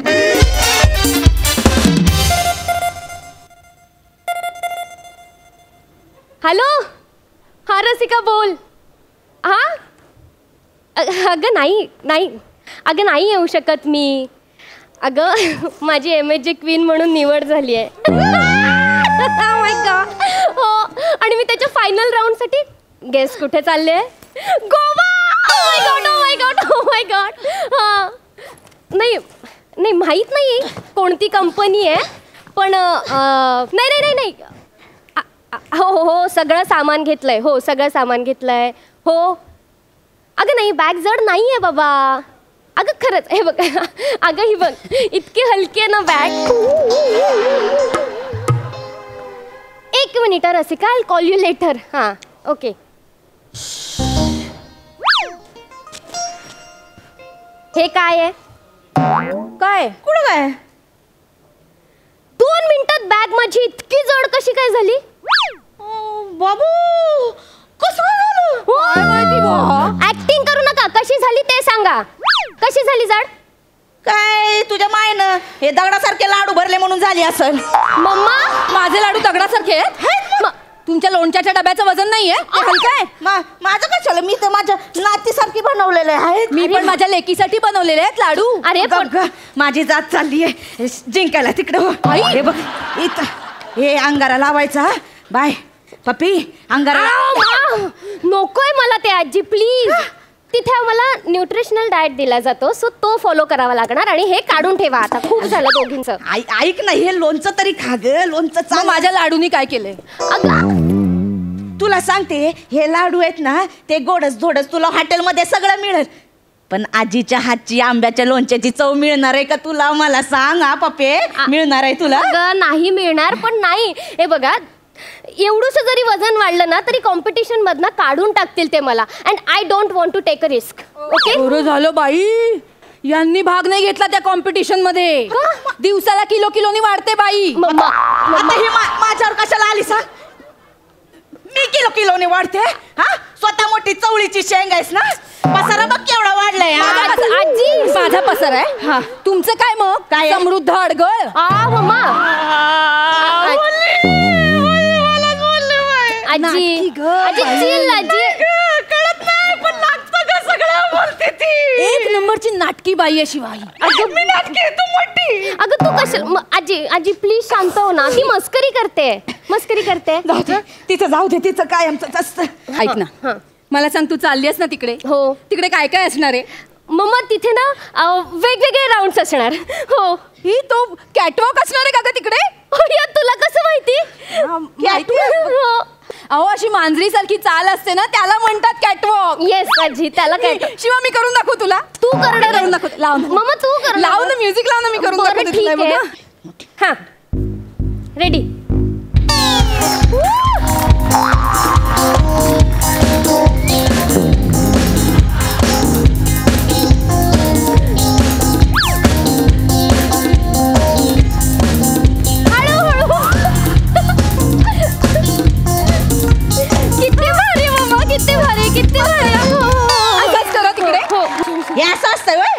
हॅलो, हा रसिका बोल. हा अगं नाही अगं नाही येऊ शकत मी. अगं माझी MSG क्वीन म्हणून निवड झाली आहे. My god. हो, आणि मी त्याच्या फायनल राऊंडसाठी गेस कुठे चालले? गोवा. Oh my god. हां, नाही माहीत नाही कोणती कंपनी आहे, पण नाही हो सगळं सामान घेतलंय. हो, सगळं सामान घेतलंय. हो, अगं नाही, बॅग जड नाही आहे बाबा. अगं खरंच, हे बघ. अगं ही बघ, इतकी हलकी आहे ना bag. 1 minute Rasika, I call you later. हां, ओके. हे काय आहे? काय? कुठं काय? 2 मिनिटात बॅग माझी इतकी जड कशी काय झाली? बाबू, कसं झालं? ऍक्टिंग करू नका. कशी झाली ते सांगा. कशी झाली जड? काय तुझ्या मायनं हे दगडासारखे लाडू भरले म्हणून झाली असेल. मम्मा, माझे लाडू दगडासारखे आहेत? तुमच्या लोणच्याच्या डब्याचं वजन नाहीये? हलकं आहे. माझं कशाला? मी तर माझ्या नातीसारखी बनवलेले आहेत. मी पण माझ्या लेकीसाठी बनवलेले आहेत लाडू. अरे माझी जात चालली आहे जिंकायला. तिकडं हे बघ, इथं हे अंगारा लावायचा. बाय पप्पी, अंगारा. नकोय मला ते आजी, प्लीज. तिथे आम्हाला न्यूट्रिशनल डाएट दिला जातो, सो तो फॉलो करावा लागणार. आणि हे काढून ठेवा आता. खूप झालं दोघींचं. ऐक ना, हे लोणचं तरी खा ग. लोणचं माझ्या लाडूनी काय केलंय? तुला सांगते, हे लाडू आहेत ना, ते गोडच धोडच तुला हॉटेलमध्ये सगळं मिळेल, पण आजीच्या हातची आंब्याच्या लोणच्याची चव मिळणार आहे का तुला? मला सांग. हा पप्पे, मिळणार आहे तुला? नाही मिळणार. पण नाही, हे बघा, एवढंसं जरी वजन वाढलं ना तरी कॉम्पिटिशन मधनं काढून टाकतील ते मला. And I don't want to take a risk. Okay. बरं झालं बाई, यांनी भाग नाही घेतला त्या कॉम्पिटिशन मध्ये. दिवसाला किलोनी वाढते बाई. आता ही माझ्यावर कशाला आली सांग? मी किलोने वाढते. हा, स्वतः मोठी चवळीची शेंग आहेस ना. पसारा बघ केवढा वाढलाय. आजी माझा पसर आहे. तुमचं काय मग? काय समृद्ध अडगळ. मम्मा आजी चिल आजी. कळत नाही पण लागतं का सगळं बोलते ती. एक नंबरची नाटकी बाई आहे शिवाई. मी नाटकी तू मोठी. अगं तू कशाला आजी आजी प्लीज शांत हो ना. ती मस्करी करते. तिचं जाऊ दे, तिचं काय आमचं असतं. ऐक ना, मला सांग, तू चालली आहेस ना तिकडे? हो. तिकडे काय काय असणार आहे? मम्मा तिथे ना वेगवेगळे राऊंड्स असणार. हो. ही तो कॅटवॉक असणार आहे का ग तिकडे? तुला कसं माहिती? हो. अहो, अशी मांजरी सारखी चाल असते ना, त्याला म्हणतात कॅटवॉक. येस आजी, त्याला कॅटवॉक. शिवा, मी करून दाखवू तुला? तू करणार? करून दाखव. लाव ना. मम्मा तू कर. लाव ना, म्युझिक लाव ना, मी करून दाखवते तुला. ठीक आहे. हा, रेडी.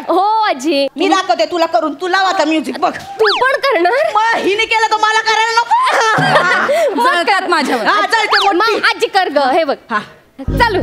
हो आजी, मी दाखवते तुला करून. तुला आता म्युझिक बघ. तू पण करणार? हिने केलं तर मला करायला नको. जळतात माझ्यावर. आजी कर ग. हे बघ. चालू.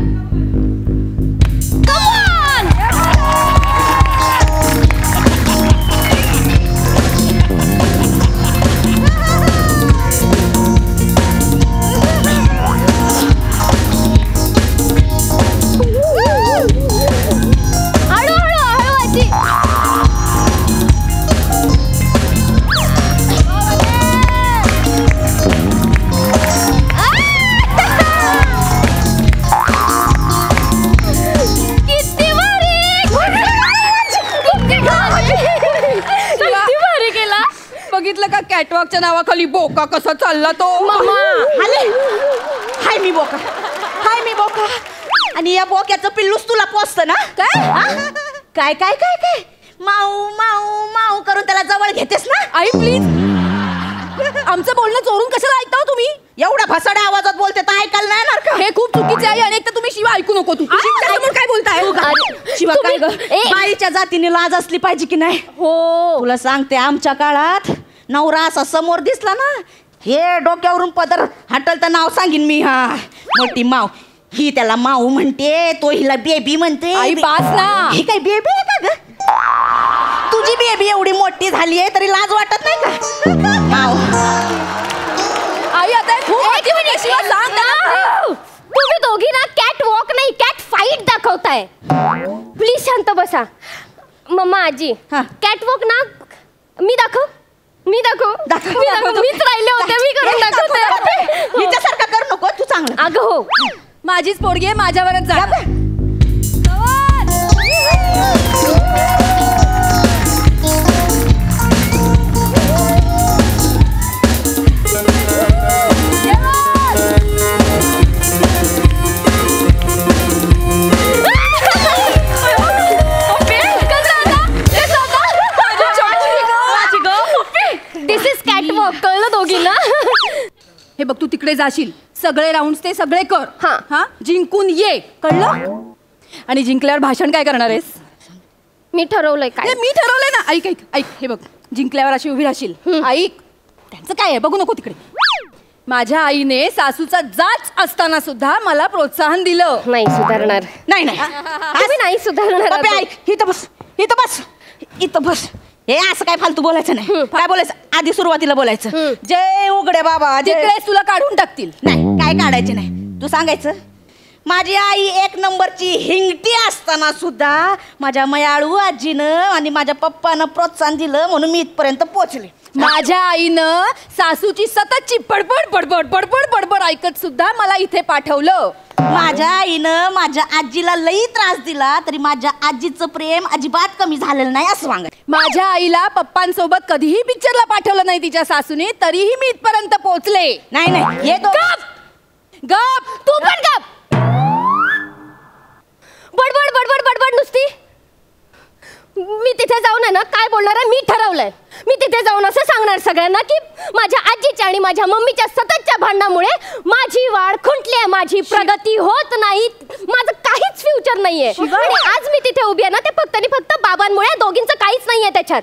बघितलं का कॅटवॉकच्या नावाखाली बोका कसा चालला तो? मामा हाय मी बोका. हाय मी बोका. आणि या बोक्याचं पिल्लूच तुला पोचतं ना? काय काय काय काय माऊ माऊ माऊ करून त्याला जवळ घेतेस ना? आई प्लीज, आमचं बोलणं चोरून कशाला ऐकता हो तुम्ही? एवढ्या भसाड्या आवाजात बोलते तर ऐकायला नाही येणार का? हे खूप चुकीचे आहे. आणि एक तर तुम्ही शिवा ऐकू नको. तू काय बोलताय? शिवा काय ग? बाईच्या जातीने लाज असली पाहिजे की नाही? हो. तुला सांगते, आमच्या काळात नवरा असा समोर दिसला ना, हे डोक्यावरून पदर हटल तर नाव सांगीन मी. हा, मोठी माव. ही त्याला माऊ म्हणते, तो हिला बेबी म्हणते. आई बास ना. ही काय बेबी आहे का ग? तुझी बेबी एवढी मोठी झाली आहे तरी लाज वाटत नाही का? माव. आई आता शिवा सांग ना. तुम्ही दोघी ना कॅट वॉक नाही कॅट फाईट दाखवताय. प्लीज शांत बसा. मम्मा आजी, कॅट वॉक ना मी दाखव. मीच राहिले होते. मी करून दाखवते. हिच्यासारखा करू नको तू. चांगलं. अगं हो, माझीच पोरगी आहे, माझ्यावरच जा. दिस इज कॅट वॉक. कळलं दोघींना? हे बघ, तू तिकडे जाशील, सगळे राऊंड्स ते सगळे कर. हा, जिंकून ये. कळलं? आणि जिंकल्यावर भाषण काय करणार आहेस? मी ठरवलंय. काय? मी ठरवलंय ना. ऐक ऐक ऐक. हे बघ, जिंकल्यावर अशी उभी राहशील. ऐक, त्यांचं काय आहे बघू नको तिकडे. माझ्या आईने सासूचा जाच असताना सुद्धा मला प्रोत्साहन दिलं. नाही सुधारणार. नाही नाही तुम्ही नाही सुधारणार. ऐक, इथं बस. इथं बस. इथं बस. हे असं काय फालतू बोलायचं नाही. काय बोलायचं? आधी सुरुवातीला बोलायचं, जय उघडे बाबा. तिकडे तुला काढून टाकतील. नाही, काय काढायचे नाही. तू सांगायचं, माझी आई एक नंबरची हिंगटी असताना सुद्धा माझ्या मयाळू आजीनं आणि माझ्या पप्पानं प्रोत्साहन दिलं म्हणून मी इथपर्यंत पोहोचले. माझ्या आईनं सासूची सततची बडबड बडबड बडबड बडबड ऐकत सुद्धा मला इथे पाठवलं. माझ्या आईनं माझ्या आजीला लई त्रास दिला तरी माझ्या आजीचं प्रेम अजिबात कमी झालेलं नाही असं सांगा. माझ्या आईला पप्पांसोबत कधीही पिक्चरला पाठवलं नाही तिच्या सासूने तरीही मी इथपर्यंत पोहोचले. नाही हे गप तू पण गप. बडबड बडबड बडबड नुसती. मी तिथे जाऊन आहे ना काय बोलणार आहे मी ठरवलंय. मी तिथे जाऊन असं सांगणार सगळ्यांना की माझ्या आजीच्या आणि माझ्या मम्मीच्या सततच्या भांडणामुळे माझी वाढ खुंटली आहे, माझी प्रगती होत नाही, माझं काहीच फ्युचर नाहीये. आणि आज मी तिथे उभी आहे ना ते फक्त आणि फक्त बाबांमुळे. दोघींचं काहीच नाहीये त्याच्यात.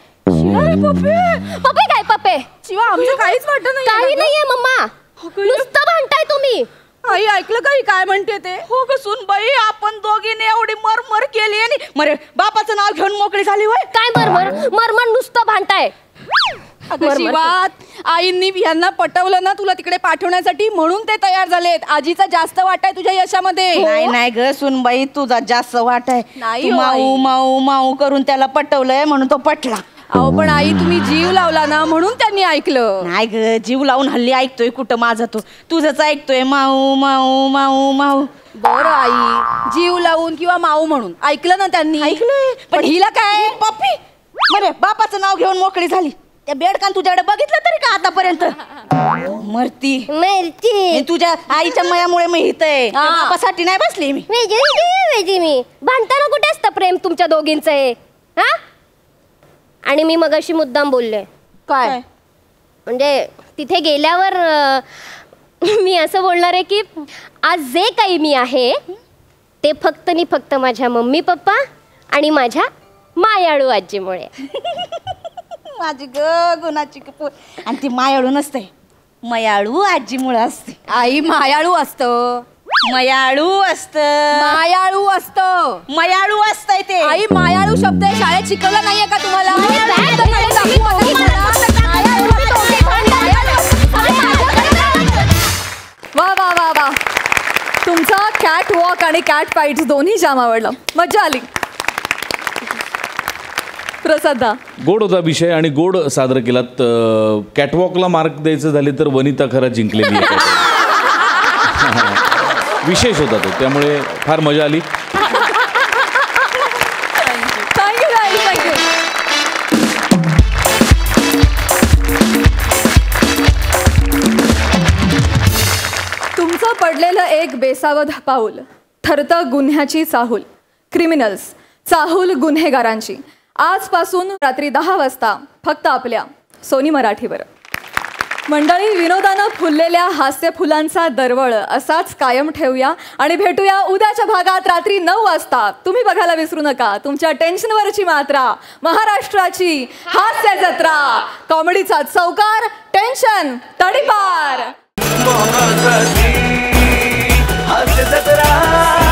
पप्पे काय पप्पे शिवा आमचं काहीच वाटत नाही. काही नाहीये मम्मा, नुसतं भांडताय तुम्ही. आई ऐकलं काही काय म्हणते ते? हो ग सुनबाई, आपण दोघीने एवढी मरमर केली आणि मरे बापाचं नाव घेऊन मोकळी झाली होय. काय मरमर मरमर नुसतं भांडताय. शिवात आईंनी यांना पटवलं ना तुला तिकडे पाठवण्यासाठी म्हणून ते तयार झालेत. आजीचा जास्त वाटा आहे तुझ्या यशामध्ये. नाही ग सुनबाई, तुझा जास्त वाट आहे. नाही तू हो आई. माऊ माऊ माऊ करून त्याला पटवलंय म्हणून तो पटला. अहो पण आई तुम्ही जीव लावला ना म्हणून त्यांनी ऐकलं. नाही ग, जीव लावून हल्ली ऐकतोय कुठं माझा तो, तुझंच ऐकतोय माऊ माऊ माऊ माऊ. बरं आई, जीव लावून किंवा माऊ म्हणून ऐकलं ना त्यांनी. ऐकलंय पण हिला काय? पप्पी मरे बापाचं नाव घेऊन मोकळी झाली. त्या बेडकान तुझ्याकडे बघितलं तरी का आतापर्यंत? मरती तुझ्या आईच्या मयामुळे मी हितय, बापासाठी नाही बसली मी. मी भांडताना कुठे असतं प्रेम तुमच्या दोघींचं आहे हा? आणि मी मगाशी मुद्दाम बोलले काय म्हणजे तिथे गेल्यावर मी असं बोलणार आहे की आज जे काही मी आहे ते फक्त आणि फक्त माझ्या मम्मी पप्पा आणि माझ्या मायाळू आजीमुळे. माझी ग गुणाची कपूर. आणि ती मायाळू नसते, मयाळू आजीमुळे असते. आई मायाळू असतं. मयाळू असत मायाळू असतं. मयाळू असतंय ते. आई मायाळू शब्द शाळेत शिकवला नाहीये का तुम्हाला? वा वा वा वा, तुमचा कॅट वॉक आणि कॅट फाईट्स दोन्ही जाम आवडलं, मजा आली. प्रसादा गोड होता विषय आणि गोड सादर केलात. कॅटवॉकला मार्क द्यायचं झाले तर वनिता खरा जिंकलेली आहे. विशेष होता तो, त्यामुळे फार मजा आली. तुमचं पडलेलं एक बेसावध पाऊल ठरतं गुन्ह्याची चाहूल. क्रिमिनल्स, चाहूल गुन्हेगारांची. आजपासून रात्री 10 वाजता फक्त आपल्या सोनी मराठीवर. मंडळी, विनोदानं फुललेल्या हास्य फुलांचा दरवळ असाच कायम ठेवूया आणि भेटूया उद्याच्या भागात रात्री 9 वाजता. तुम्ही बघायला विसरू नका तुमच्या टेन्शनवरची मात्रा, महाराष्ट्राची हास्य जत्रा. कॉमेडीचा चौकार, टेन्शन तडीपार. हास्य जत्रा.